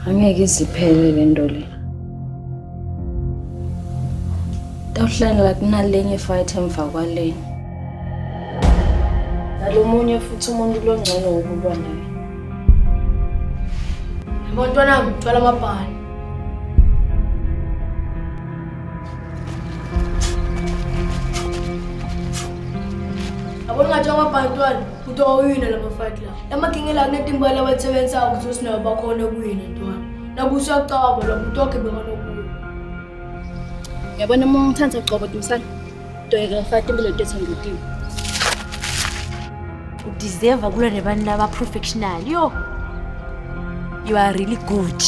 Angeke iziphele le nto le. Tawuhlala kunalenye fight emva kwale. Nalomunye futhi umuntu longcono wokulwa naye. Abantwana ngithwala amabhani. Abona ngathi amabhantwana ukuthi awuyina lama fight la. Lamagingela kunetimbali abasebenzayo ukuthi sinayo bakhona kuyina ntwana. Nabusa caba la umuntu wakhe bekanokuyo. Yabona uma ngithanda uqobo Dumisani. Doyeka fight impilo ethethengekiwe. Udeserve kulwa nebantu laba professional. Yo. You are really good.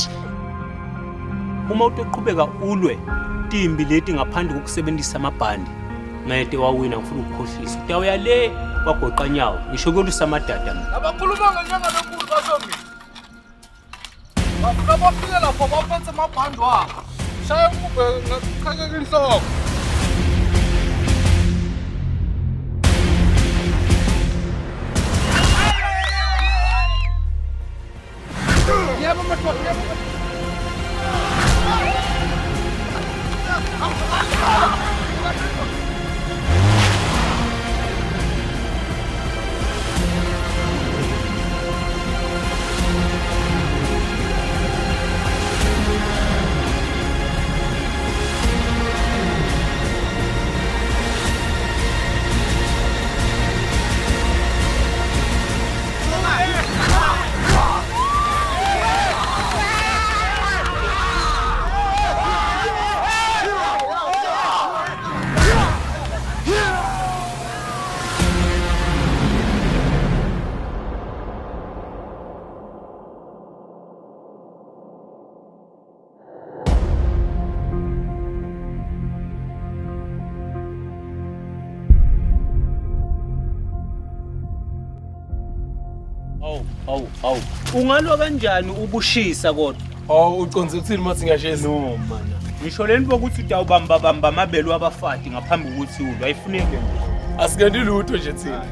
Uma utoqhubeka ulwe timbi leti ngaphandle kokusebenzisa amabhandi ngayete wawina ngifuna ukukhohlisa utawuya le kwagoqa nyawo ngisho kolisa amadada mina abakhuluma ngenyanga lenkulu basongi bafika bafike lapho baphethe amabhandi wabo shaya umube ngachakeka inhloko yebo mfowethu yebo Awu ungalwa kanjani ubushisa kodwa uconze ukuthini mathi ngiyashesa no mana ngisho leni bokuthi utawubamba amabelo abafati ngaphambi kokuthi ulwa ayifuneki asikandi lutho nje thina